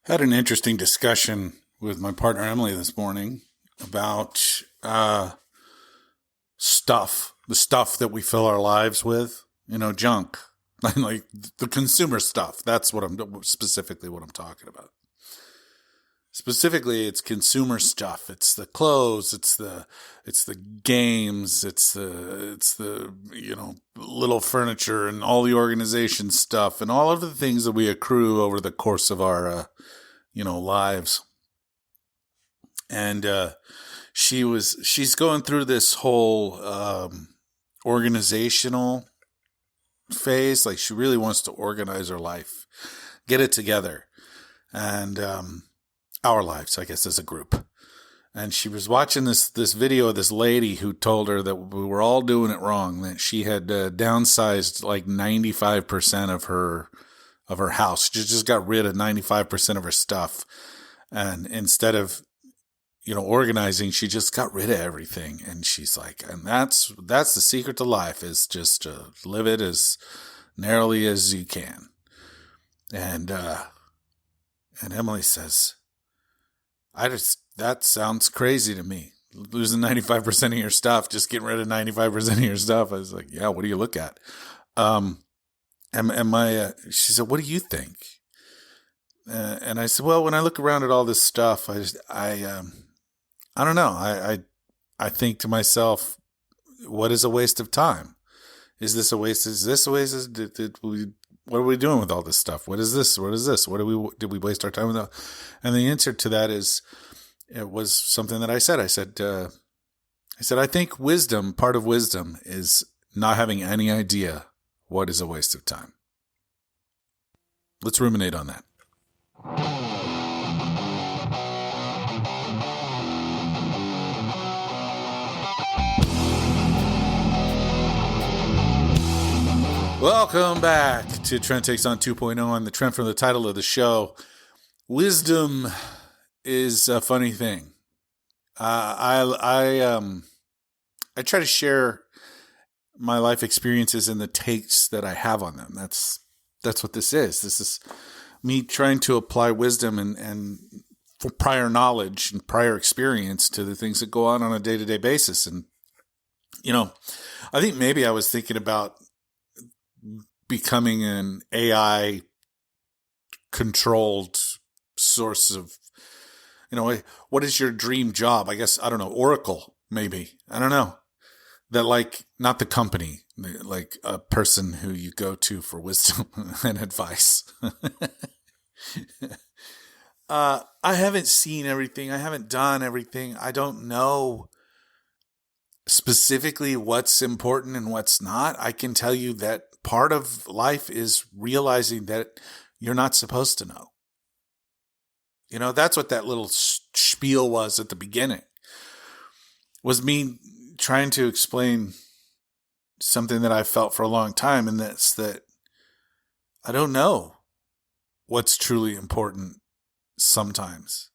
Had an interesting discussion with my partner Emily this morning about the stuff that we fill our lives with, junk, like the consumer stuff. That's what I'm specifically what I'm talking about. Specifically, it's consumer stuff. It's the clothes. It's the games. It's the little furniture and all the organization stuff and all of the things that we accrue over the course of our lives. And she's going through this whole organizational phase. Like she really wants to organize her life, get it together, and our lives, I guess, as a group. And she was watching this video of this lady who told her that we were all doing it wrong, that she had downsized like 95% of her house. She just got rid of 95% of her stuff. And instead of, organizing, she just got rid of everything. And she's like, and that's the secret to life, is just to live it as narrowly as you can. And Emily says, that sounds crazy to me. Losing 95% of your stuff, just getting rid of 95% of your stuff. I was like, yeah, what do you look at? She said, what do you think? And I said, well, when I look around at all this stuff, I don't know. I think to myself, what is a waste of time? Is this a waste? Is this a waste? What are we doing with all this stuff? What is this? What is this? Did we waste our time with that? And the answer to that is, it was something that I said. I said, I think part of wisdom is not having any idea what is a waste of time. Let's ruminate on that. Welcome back to Trent Takes On 2.0. And the Trent from the title of the show. Wisdom is a funny thing. I try to share my life experiences and the takes that I have on them. That's what this is. This is me trying to apply wisdom and for prior knowledge and prior experience to the things that go on a day-to-day basis. And, I think maybe I was thinking about becoming an AI controlled source of, what is your dream job? I guess, I don't know, Oracle, maybe. I don't know. That not the company, like a person who you go to for wisdom and advice. I haven't seen everything. I haven't done everything. I don't know specifically what's important and what's not. I can tell you that part of life is realizing that you're not supposed to know. That's what that little spiel was at the beginning. Was me trying to explain something that I felt for a long time, and that's that I don't know what's truly important sometimes.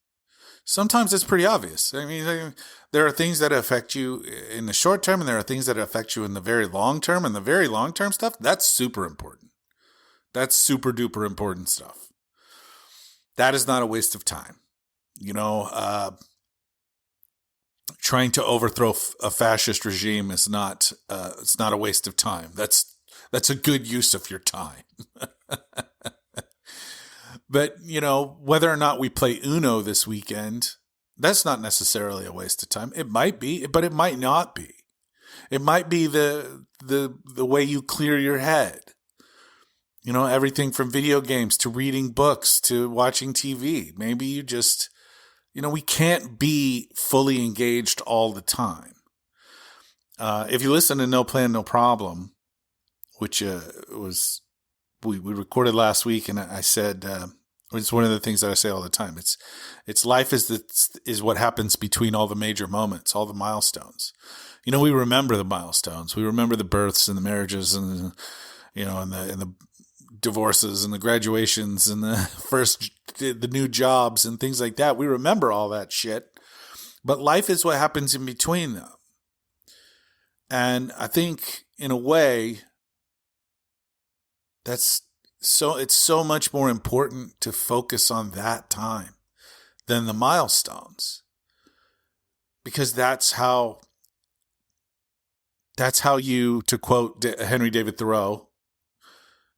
Sometimes it's pretty obvious. I mean, there are things that affect you in the short term, and there are things that affect you in the very long term. And the very long term stuff, that's super important. That's super duper important stuff. That is not a waste of time. Trying to overthrow a fascist regime is not. It's not a waste of time. That's a good use of your time. But, whether or not we play Uno this weekend, that's not necessarily a waste of time. It might be, but it might not be. It might be the way you clear your head. Everything from video games to reading books to watching TV. Maybe you just, we can't be fully engaged all the time. If you listen to No Plan, No Problem, which we recorded last week, and I said, it's one of the things that I say all the time. It's life is what happens between all the major moments, all the milestones. We remember the milestones. We remember the births and the marriages and the divorces and the graduations and the new jobs and things like that. We remember all that shit. But life is what happens in between them. And I think in a way that's So it's so much more important to focus on that time than the milestones, because that's how you, to quote Henry David Thoreau,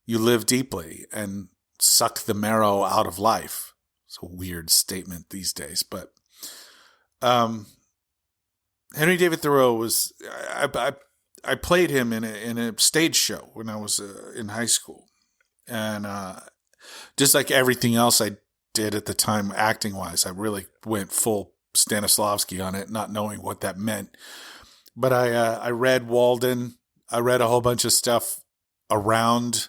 you live deeply and suck the marrow out of life. It's a weird statement these days, but Henry David Thoreau was, I played him in a stage show when I was in high school. And just like everything else I did at the time, acting wise, I really went full Stanislavski on it, not knowing what that meant. But I read Walden. I read a whole bunch of stuff around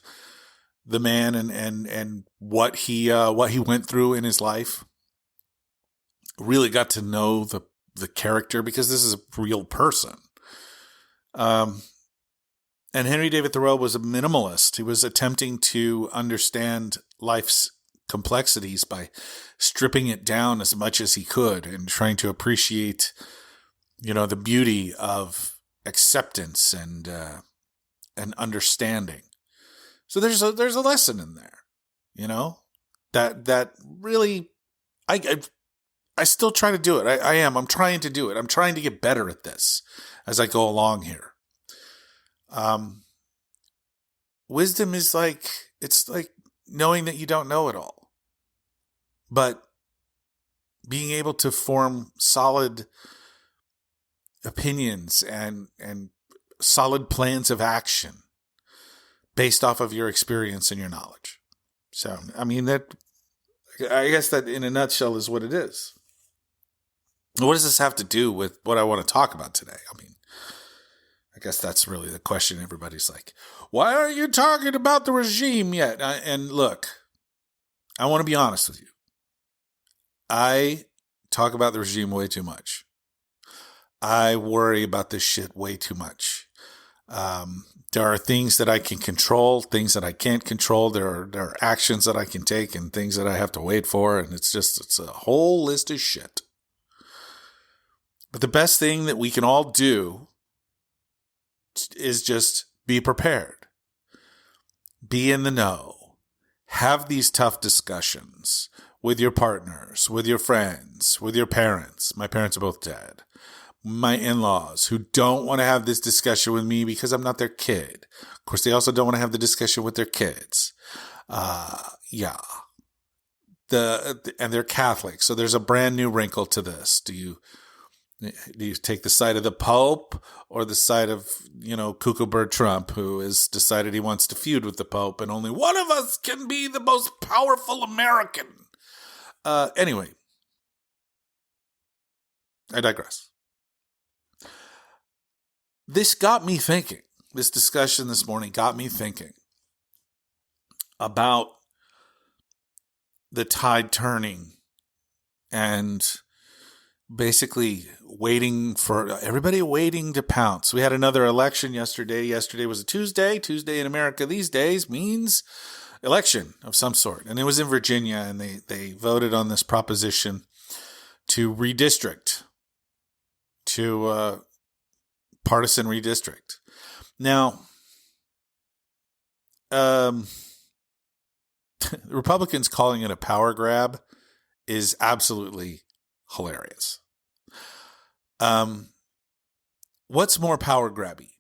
the man and what he went through in his life. Really got to know the character, because this is a real person. And Henry David Thoreau was a minimalist. He was attempting to understand life's complexities by stripping it down as much as he could and trying to appreciate, the beauty of acceptance and understanding. So there's a lesson in there, that really, I still try to do it. I'm trying to do it. I'm trying to get better at this as I go along here. Wisdom is it's like knowing that you don't know it all, but being able to form solid opinions and solid plans of action based off of your experience and your knowledge. So, I guess that in a nutshell is what it is. What does this have to do with what I want to talk about today? I guess that's really the question. Everybody's like, why aren't you talking about the regime yet? And look, I want to be honest with you. I talk about the regime way too much. I worry about this shit way too much. There are things that I can control, things that I can't control. There are actions that I can take and things that I have to wait for. And it's a whole list of shit. But the best thing that we can all do is just be prepared. Be in the know. Have these tough discussions with your partners, with your friends, with your parents. My parents are both dead. My in-laws who don't want to have this discussion with me because I'm not their kid. Of course, they also don't want to have the discussion with their kids. And they're Catholic. So there's a brand new wrinkle to this. Do you take the side of the Pope or the side of, Kookaburra Trump, who has decided he wants to feud with the Pope and only one of us can be the most powerful American? Anyway, I digress. This got me thinking. This discussion this morning got me thinking about the tide turning and basically everybody waiting to pounce. We had another election yesterday. Yesterday was a Tuesday. Tuesday in America these days means election of some sort. And it was in Virginia, and they voted on this proposition to redistrict, to partisan redistrict. Now, the Republicans calling it a power grab is absolutely hilarious. What's more power grabby?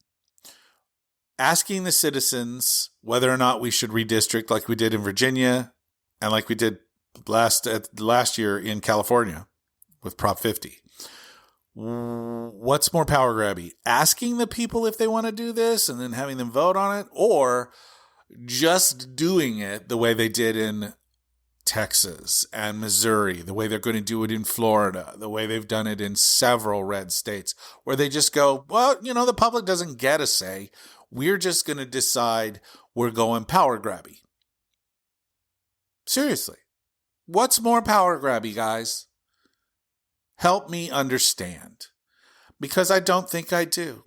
Asking the citizens whether or not we should redistrict, like we did in Virginia and like we did last year in California with Prop 50. What's more power grabby? Asking the people if they want to do this and then having them vote on it, or just doing it the way they did in Texas and Missouri, the way they're going to do it in Florida, the way they've done it in several red states, where they just go, well, the public doesn't get a say. We're just going to decide we're going power grabby. Seriously. What's more power grabby, guys? Help me understand. Because I don't think I do.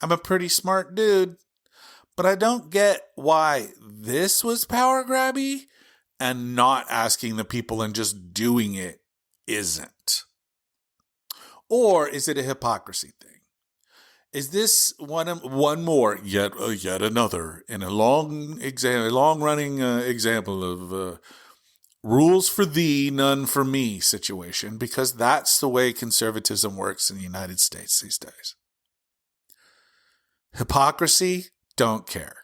I'm a pretty smart dude, but I don't get why this was power grabby and not asking the people and just doing it isn't. Or is it a hypocrisy thing? Is this one more yet another in a long running example of rules for thee, none for me situation? Because that's the way conservatism works in the United States these days. Hypocrisy, don't care.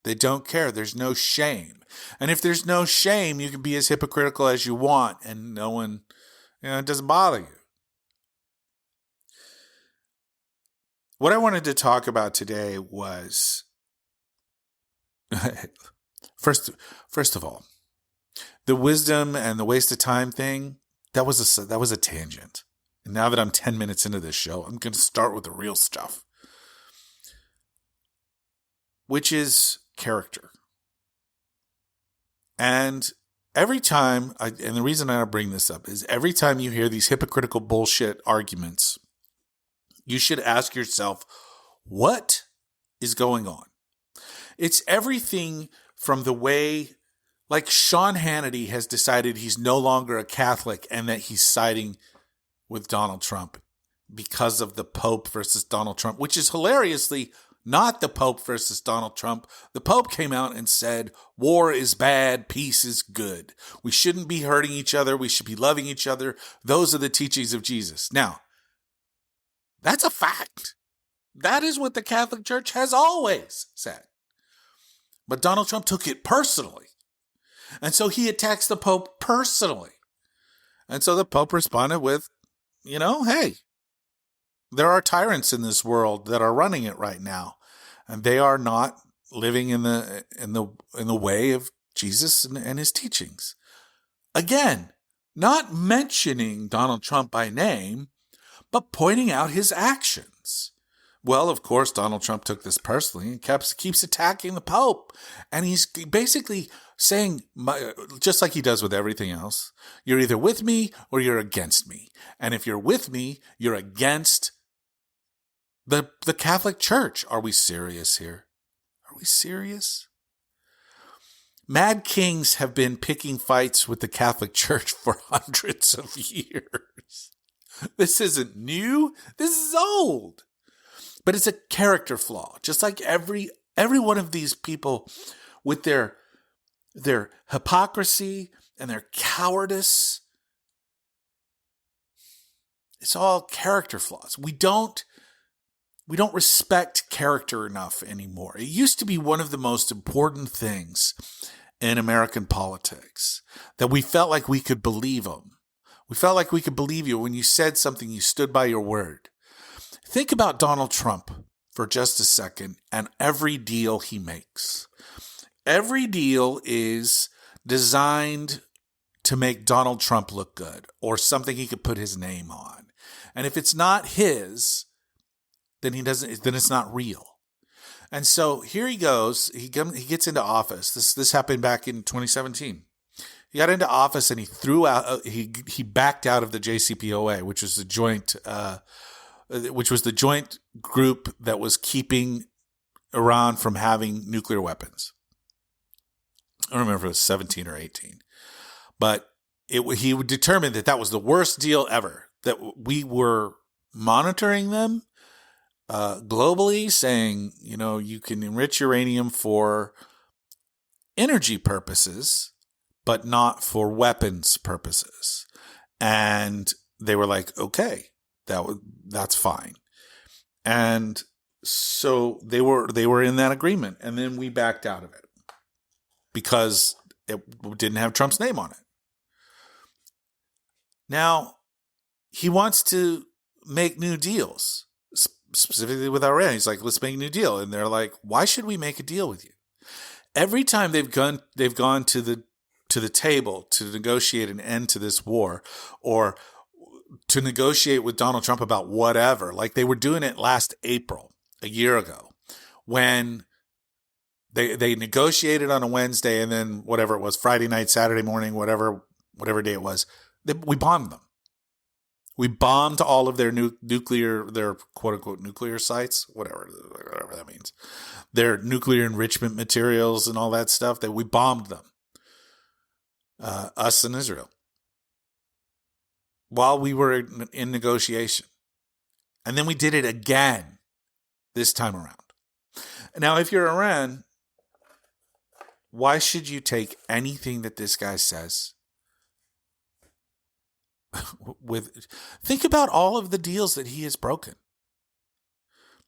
They don't care. There's no shame. And if there's no shame, you can be as hypocritical as you want and no one, it doesn't bother you. What I wanted to talk about today was, first of all, the wisdom and the waste of time thing. That was a tangent. And now that I'm 10 minutes into this show, I'm going to start with the real stuff, which is character. And every time, and the reason I bring this up is every time you hear these hypocritical bullshit arguments, you should ask yourself, what is going on? It's everything from the way, like Sean Hannity has decided he's no longer a Catholic and that he's siding with Donald Trump because of the Pope versus Donald Trump, which is hilariously not the Pope versus Donald Trump. The Pope came out and said, war is bad, peace is good. We shouldn't be hurting each other. We should be loving each other. Those are the teachings of Jesus. Now, that's a fact. That is what the Catholic Church has always said. But Donald Trump took it personally. And so he attacks the Pope personally. And so the Pope responded with, hey, there are tyrants in this world that are running it right now. And they are not living in the way of Jesus and his teachings. Again, not mentioning Donald Trump by name, but pointing out his actions. Well, of course, Donald Trump took this personally and keeps attacking the Pope. And he's basically saying, just like he does with everything else, you're either with me or you're against me. And if you're with me, you're against the Catholic Church. Are we serious here? Are we serious? Mad kings have been picking fights with the Catholic Church for hundreds of years. This isn't new. This is old. But it's a character flaw. Just like every one of these people with their hypocrisy and their cowardice. It's all character flaws. We don't respect character enough anymore. It used to be one of the most important things in American politics, that we felt like we could believe them. We felt like we could believe you when you said something, you stood by your word. Think about Donald Trump for just a second and every deal he makes. Every deal is designed to make Donald Trump look good or something he could put his name on. And if it's not his, then it's not real. And so here he goes. He gets into office. This happened back in 2017. He got into office and he threw out. He backed out of the JCPOA, which was the joint group that was keeping Iran from having nuclear weapons. I don't remember if it was 17 or 18, but he determined that was the worst deal ever. That we were monitoring them globally, saying, you can enrich uranium for energy purposes, but not for weapons purposes. And they were like, okay, that's fine. And so they were in that agreement. And then we backed out of it because it didn't have Trump's name on it. Now, he wants to make new deals, specifically with Iran. He's like, let's make a new deal. And they're like, why should we make a deal with you? Every time they've gone to the table to negotiate an end to this war, or to negotiate with Donald Trump about whatever, like they were doing it last April, a year ago, when they negotiated on a Wednesday, and then whatever it was, Friday night, Saturday morning, whatever day it was, we bombed them. We bombed all of their their quote unquote nuclear sites, whatever that means, their nuclear enrichment materials and all that stuff. That we bombed them, us and Israel, while we were in negotiation. And then we did it again this time around. Now, if you're Iran, why should you take anything that this guy says think about all of the deals that he has broken,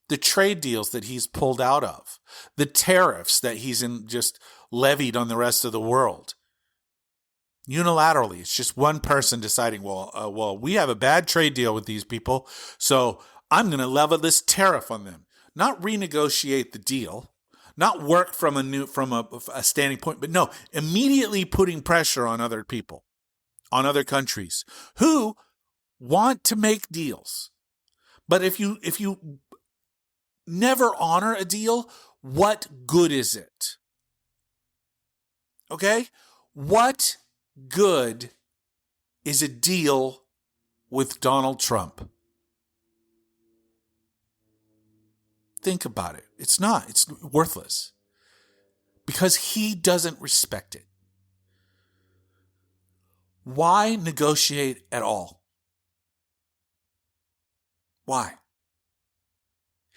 the trade deals that he's pulled out of, the tariffs that he's just levied on the rest of the world. Unilaterally, it's just one person deciding, well, we have a bad trade deal with these people, so I'm going to level this tariff on them. Not renegotiate the deal, not work from a standing point, but no, immediately putting pressure on other people, on other countries who want to make deals. But if you never honor a deal, what good is it? Okay? What good is a deal with Donald Trump? Think about it. It's not. It's worthless. Because he doesn't respect it. Why negotiate at all? Why?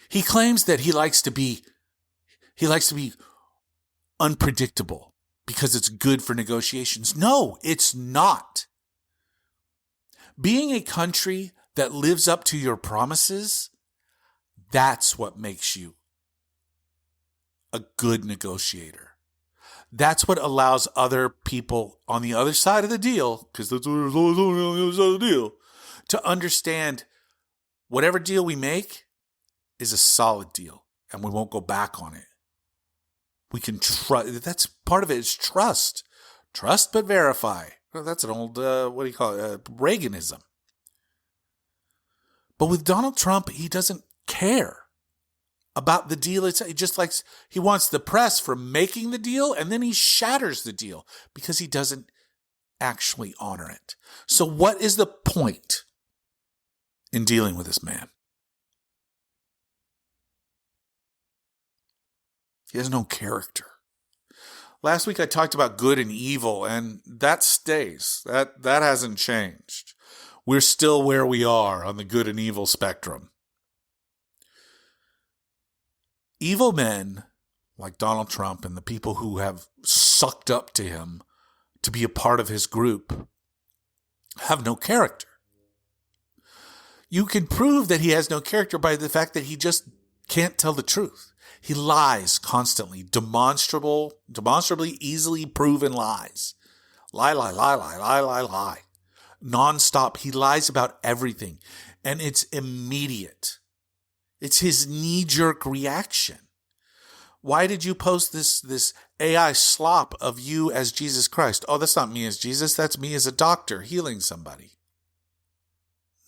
He claims that he likes to be unpredictable because it's good for negotiations. No, it's not. Being a country that lives up to your promises, that's what makes you a good negotiator. That's what allows other people on the other side of the deal, because that's what there's always on the other side of the deal, to understand whatever deal we make is a solid deal and we won't go back on it. We can trust. That's part of it is trust. Trust but verify. Well, that's an old, Reaganism. But with Donald Trump, he doesn't care about the deal. It's just like he wants the press for making the deal, and then he shatters the deal because he doesn't actually honor it. So what is the point in dealing with this man? He has no character. Last week I talked about good and evil, and that stays. That hasn't changed. We're still where we are on the good and evil spectrum. Evil men like Donald Trump and the people who have sucked up to him to be a part of his group have no character. You can prove that he has no character by the fact that he just can't tell the truth. He lies constantly, demonstrably easily proven lies. Lie. Nonstop. He lies about everything. And it's immediate. It's his knee-jerk reaction. Why did you post this AI slop of you as Jesus Christ? Oh, that's not me as Jesus. That's me as a doctor healing somebody.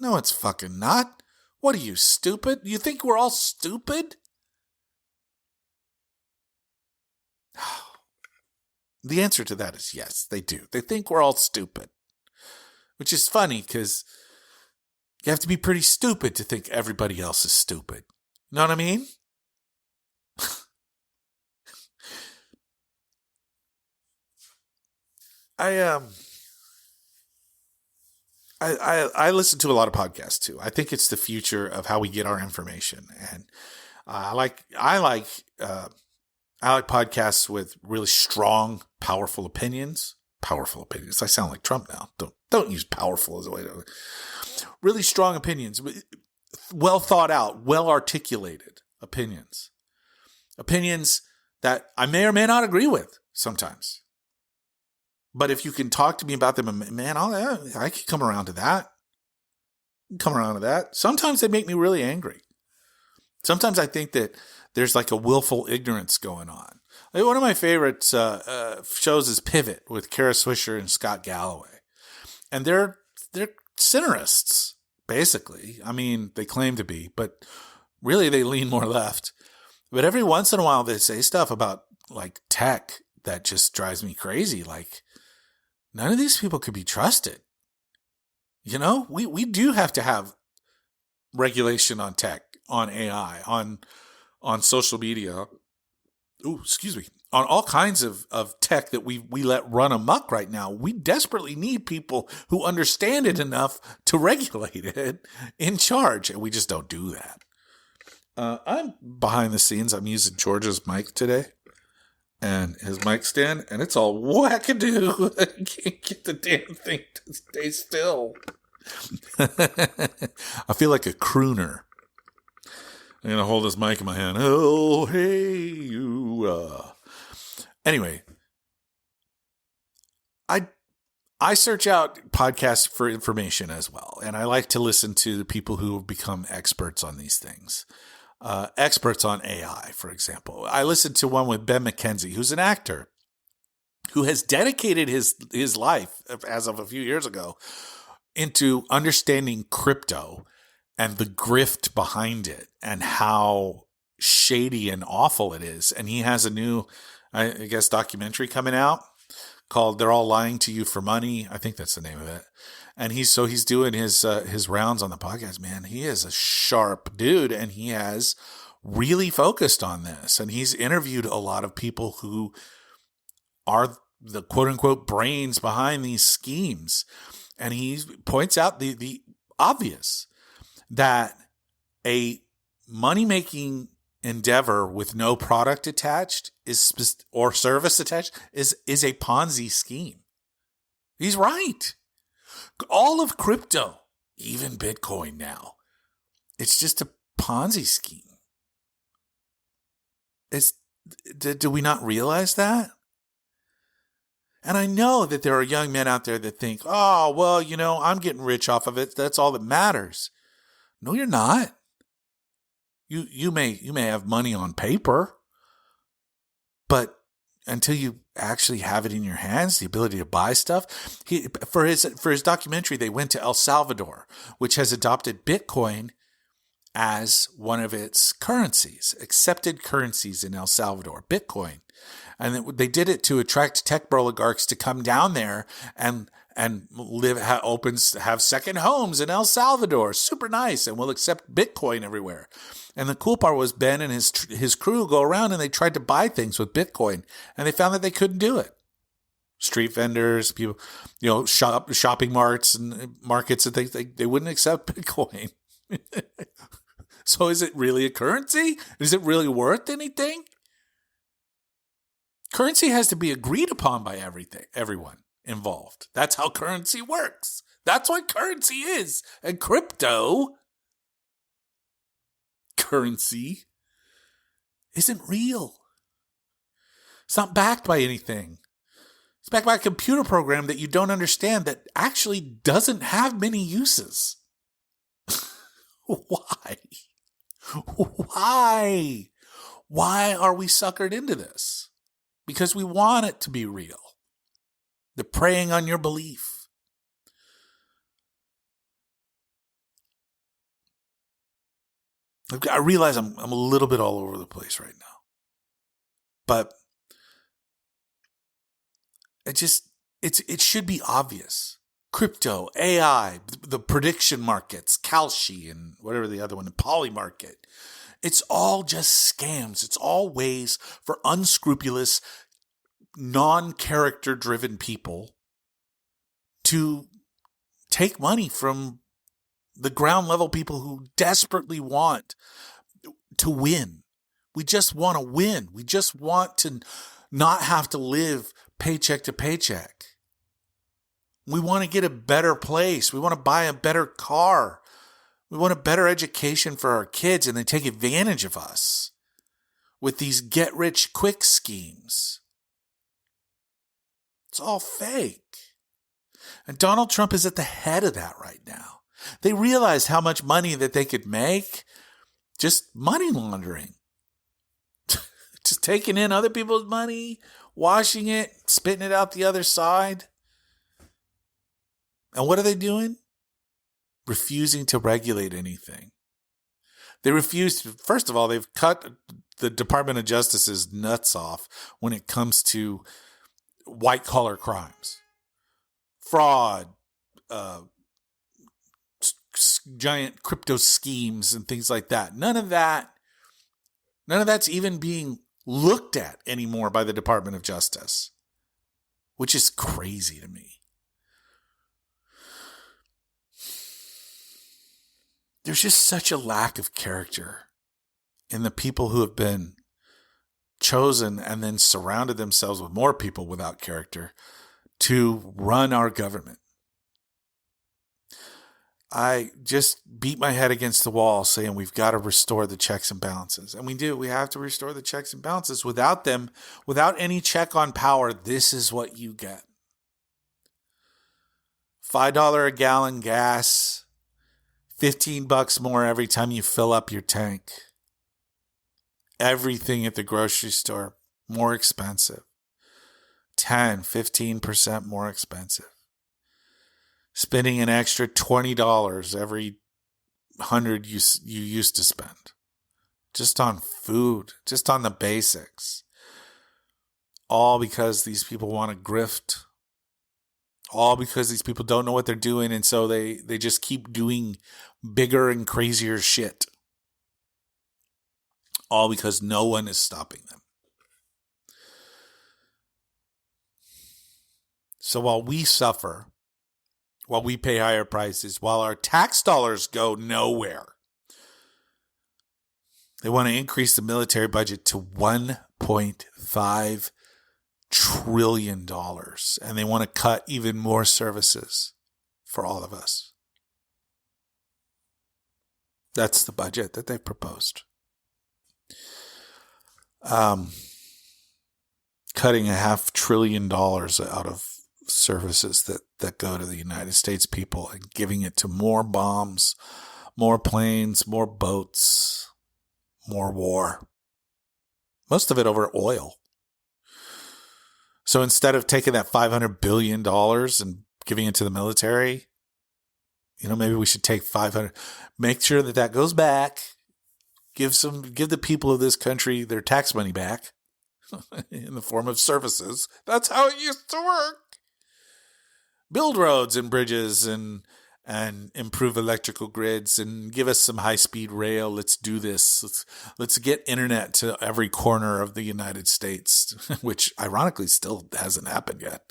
No, it's fucking not. What are you, stupid? You think we're all stupid? The answer to that is yes, they do. They think we're all stupid. Which is funny because you have to be pretty stupid to think everybody else is stupid. You know what I mean? I listen to a lot of podcasts too. I think it's the future of how we get our information, and I like podcasts with really strong, powerful opinions. Powerful opinions. I sound like Trump now. Don't use powerful as a way to. Really strong opinions, well thought out, well articulated opinions. Opinions that I may or may not agree with sometimes. But if you can talk to me about them, man, I can come around to that. Sometimes they make me really angry. Sometimes I think that there's like a willful ignorance going on. Like one of my favorite shows is Pivot with Kara Swisher and Scott Galloway. And they're centerists, basically. I mean, they claim to be, but really they lean more left. But every once in a while they say stuff about like tech that just drives me crazy. Like, none of these people could be trusted. You know, we do have to have regulation on tech, on AI, on social media. Ooh, excuse me. On all kinds of tech that we let run amok right now. We desperately need people who understand it enough to regulate it in charge. And we just don't do that. I'm behind the scenes. I'm using George's mic today and his mic stand, and it's all wackadoo. I can't get the damn thing to stay still. I feel like a crooner. I'm going to hold this mic in my hand. Oh, hey, you. Anyway, I search out podcasts for information as well, and I like to listen to the people who have become experts on these things. Experts on AI, for example. I listened to one with Ben McKenzie, who's an actor who has dedicated his life, as of a few years ago, into understanding crypto and the grift behind it and how shady and awful it is. And he has a new, I guess, documentary coming out called "They're All Lying to You for Money." I think that's the name of it. And he's doing his rounds on the podcast. Man, he is a sharp dude, and he has really focused on this. And he's interviewed a lot of people who are the quote unquote brains behind these schemes. And he points out the obvious, that a money-making endeavor with no product attached or service attached is a Ponzi scheme. He's right. All of crypto, even Bitcoin now, it's just a Ponzi scheme. Do we not realize that? And I know that there are young men out there that think, oh, well, I'm getting rich off of it. That's all that matters. No, you're not. You may have money on paper, but until you actually have it in your hands, the ability to buy stuff. For his documentary, they went to El Salvador, which has adopted Bitcoin as one of its currencies, accepted currencies in El Salvador, Bitcoin. And they did it to attract tech oligarchs to come down there and have second homes in El Salvador. Super nice. And we'll accept Bitcoin everywhere. And the cool part was Ben and his crew go around and they tried to buy things with Bitcoin, and they found that they couldn't do it. Street vendors, people, shopping marts and markets, that they wouldn't accept Bitcoin. So is it really a currency? Is it really worth anything? Currency has to be agreed upon by everyone involved. That's how currency works. That's what currency is. And cryptocurrency isn't real. It's not backed by anything. It's backed by a computer program that you don't understand that actually doesn't have many uses. Why? Why? Why are we suckered into this? Because we want it to be real. They're preying on your belief. I realize I'm a little bit all over the place right now. But it should be obvious. Crypto, AI, the prediction markets, Kalshi, and whatever the other one, the Polymarket. It's all just scams. It's all ways for unscrupulous, non-character driven people to take money from the ground level people who desperately want to win. We just want to win. We just want to not have to live paycheck to paycheck. We want to get a better place. We want to buy a better car. We want a better education for our kids, and they take advantage of us with these get-rich-quick schemes. It's all fake. And Donald Trump is at the head of that right now. They realized how much money that they could make just money laundering. Just taking in other people's money, washing it, spitting it out the other side. And what are they doing? Refusing to regulate anything. They refuse to, first of all, they've cut the Department of Justice's nuts off when it comes to white-collar crimes. Fraud, giant crypto schemes and things like that. None of that's even being looked at anymore by the Department of Justice, which is crazy to me. There's just such a lack of character in the people who have been chosen and then surrounded themselves with more people without character to run our government. I just beat my head against the wall saying we've got to restore the checks and balances. And we do. We have to restore the checks and balances. Without them, without any check on power, this is what you get. $5 a gallon gas, $15 more every time you fill up your tank. Everything at the grocery store more expensive. 10, 15% more expensive. Spending an extra $20 every 100 you used to spend. Just on food, just on the basics. All because these people want to grift. All because these people don't know what they're doing, and so they just keep doing bigger and crazier shit. All because no one is stopping them. So while we suffer, while we pay higher prices, while our tax dollars go nowhere, they want to increase the military budget to $1.5 trillion. And they want to cut even more services for all of us. That's the budget that they've proposed. Cutting $500 billion out of services that go to the United States people and giving it to more bombs, more planes, more boats, more war. Most of it over oil. So instead of taking that $500 billion and giving it to the military, maybe we should take 500, make sure that goes back, give the people of this country their tax money back in the form of services. That's how it used to work. Build roads and bridges and improve electrical grids and give us some high-speed rail. Let's do this. Let's get internet to every corner of the United States, which ironically still hasn't happened yet.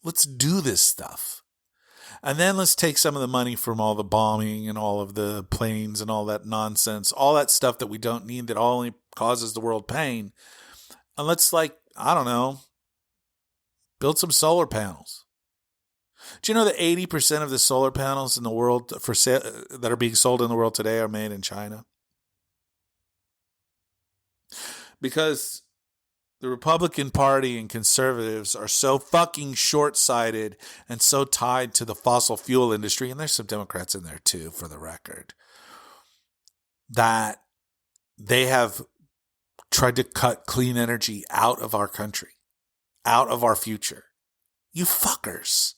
Let's do this stuff. And then let's take some of the money from all the bombing and all of the planes and all that nonsense, all that stuff that we don't need that only causes the world pain. And let's build some solar panels. Do you know that 80% of the solar panels in the world for sale that are being sold in the world today are made in China? Because the Republican Party and conservatives are so fucking short-sighted and so tied to the fossil fuel industry, and there's some Democrats in there too, for the record, that they have tried to cut clean energy out of our country, out of our future. You fuckers.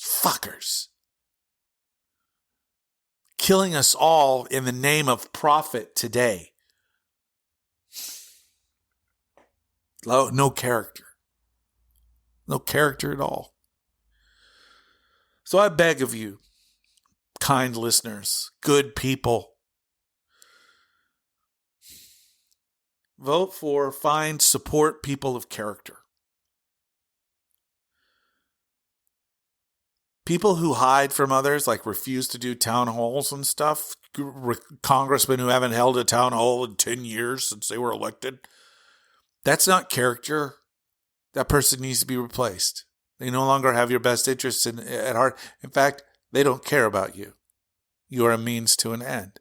Fuckers. Killing us all in the name of profit today. No character. No character at all. So I beg of you, kind listeners, good people, vote for, find, support people of character. People who hide from others, like refuse to do town halls and stuff, congressmen who haven't held a town hall in 10 years since they were elected, that's not character. That person needs to be replaced. They no longer have your best interests at heart. In fact, they don't care about you. You are a means to an end.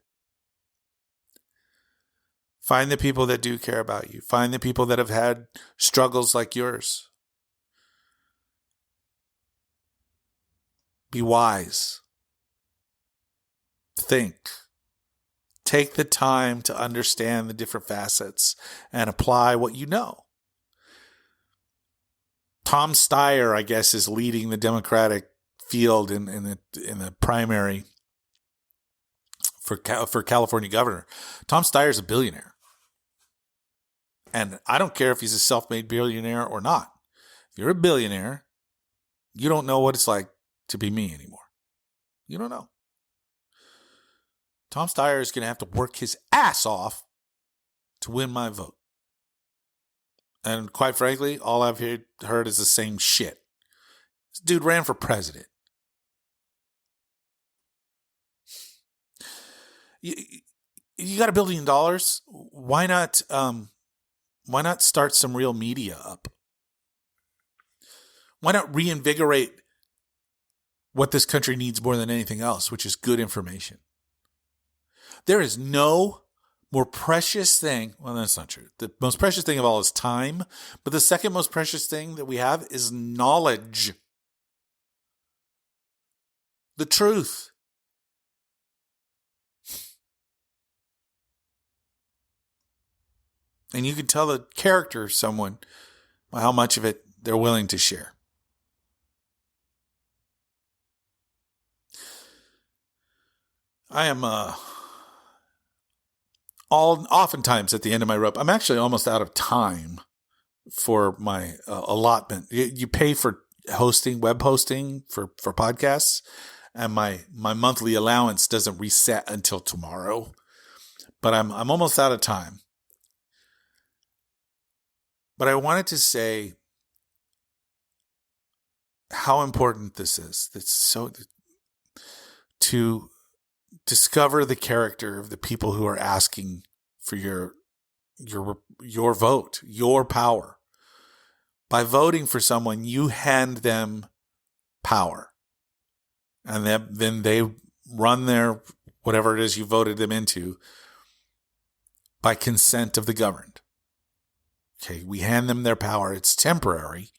Find the people that do care about you. Find the people that have had struggles like yours. Be wise. Think. Take the time to understand the different facets and apply what you know. Tom Steyer, I guess, is leading the Democratic field in the primary for California governor. Tom Steyer is a billionaire. And I don't care if he's a self-made billionaire or not. If you're a billionaire, you don't know what it's like to be me anymore. You don't know. Tom Steyer is going to have to work his ass off to win my vote. And quite frankly, all I've heard is the same shit. This dude ran for president. You got $1 billion. Why not? Why not start some real media up? Why not reinvigorate what this country needs more than anything else, which is good information? There is no more precious thing. Well, that's not true. The most precious thing of all is time. But the second most precious thing that we have is knowledge. The truth. And you can tell the character of someone by how much of it they're willing to share. I am oftentimes at the end of my rope. I'm actually almost out of time for my allotment. You pay for hosting, web hosting for podcasts, and my monthly allowance doesn't reset until tomorrow. But I'm almost out of time. But I wanted to say how important this is. It's so to discover the character of the people who are asking for your vote, your power. By voting for someone, you hand them power. And then they run their whatever it is you voted them into by consent of the governed. Okay, we hand them their power. It's temporary,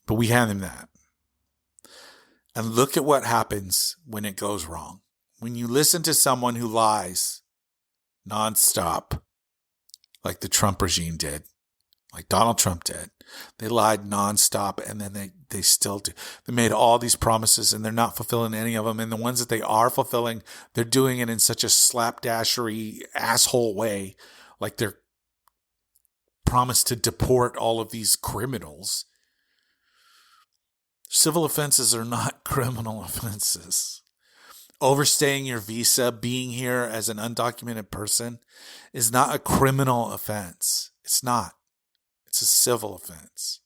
but we hand them that. And look at what happens when it goes wrong. When you listen to someone who lies nonstop, like the Trump regime did, like Donald Trump did. They lied nonstop, and then they still do. They made all these promises, and they're not fulfilling any of them. And the ones that they are fulfilling, they're doing it in such a slapdashery, asshole way, like they're promised to deport all of these criminals. Civil offenses are not criminal offenses. Overstaying your visa, being here as an undocumented person, is not a criminal offense. It's not. It's a civil offense.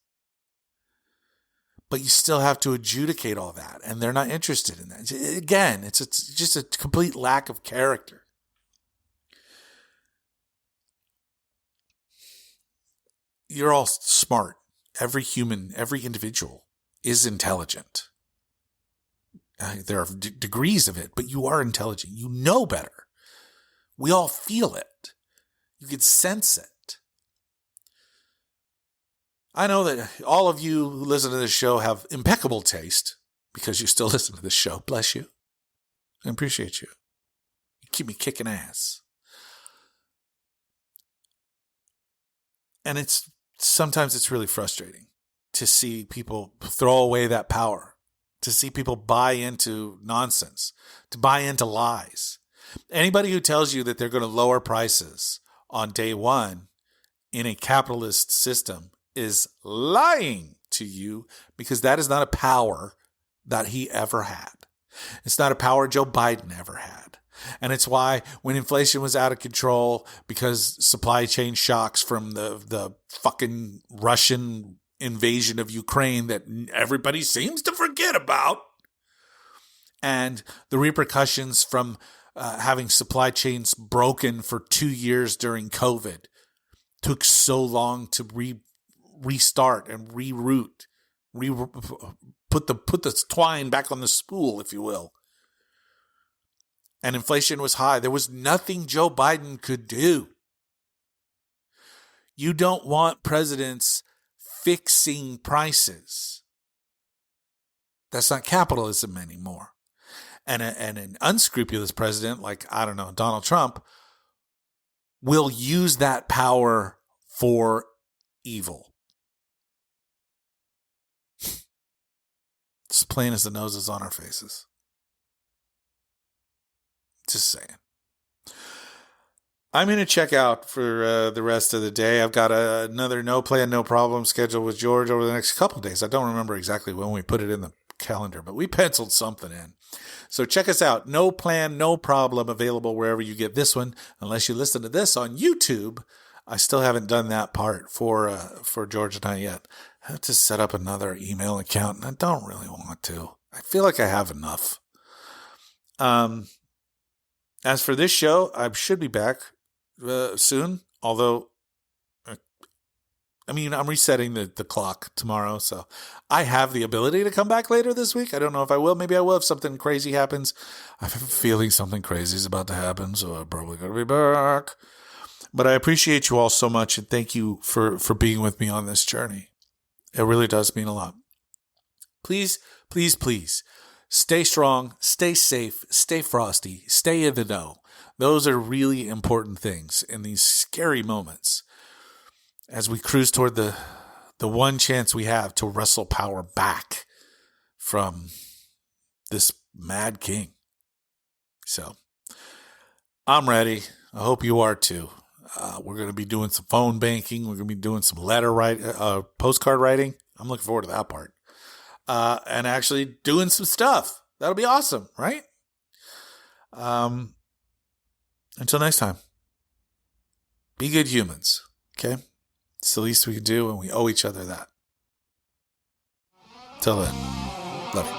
But you still have to adjudicate all that, and they're not interested in that. Again, it's just a complete lack of character. You're all smart. Every human, every individual is intelligent. There are degrees of it, but you are intelligent. You know better. We all feel it. You can sense it. I know that all of you who listen to this show have impeccable taste because you still listen to this show. Bless you. I appreciate you. You keep me kicking ass. And sometimes it's really frustrating to see people throw away that power, to see people buy into nonsense, to buy into lies. Anybody who tells you that they're going to lower prices on day one in a capitalist system is lying to you, because that is not a power that he ever had. It's not a power Joe Biden ever had. And it's why when inflation was out of control because supply chain shocks from the fucking Russian invasion of Ukraine that everybody seems to forget about, and the repercussions from having supply chains broken for 2 years during COVID took so long to restart and reroute, put the twine back on the spool, if you will. And inflation was high. There was nothing Joe Biden could do. You don't want presidents fixing prices. That's not capitalism anymore. And an unscrupulous president like, I don't know, Donald Trump will use that power for evil. It's plain as the noses on our faces. Just saying. I'm going to check out for the rest of the day. I've got another No Plan, No Problem scheduled with George over the next couple of days. I don't remember exactly when we put it in the calendar, but we penciled something in. So check us out. No Plan, No Problem, available wherever you get this one, unless you listen to this on YouTube. I still haven't done that part for George and I yet. I have to set up another email account, and I don't really want to. I feel like I have enough. As for this show, I should be back soon. Although, I'm resetting the clock tomorrow, so I have the ability to come back later this week. I don't know if I will. Maybe I will if something crazy happens. I have a feeling something crazy is about to happen, so I'm probably going to be back. But I appreciate you all so much, and thank you for being with me on this journey. It really does mean a lot. Please, please, please, stay strong, stay safe, stay frosty, stay in the know. Those are really important things in these scary moments as we cruise toward the one chance we have to wrestle power back from this mad king. So, I'm ready. I hope you are too. We're going to be doing some phone banking. We're going to be doing some postcard writing. I'm looking forward to that part. And actually doing some stuff. That'll be awesome, right? Until next time, be good humans, okay? It's the least we can do, and we owe each other that. Till then, love you.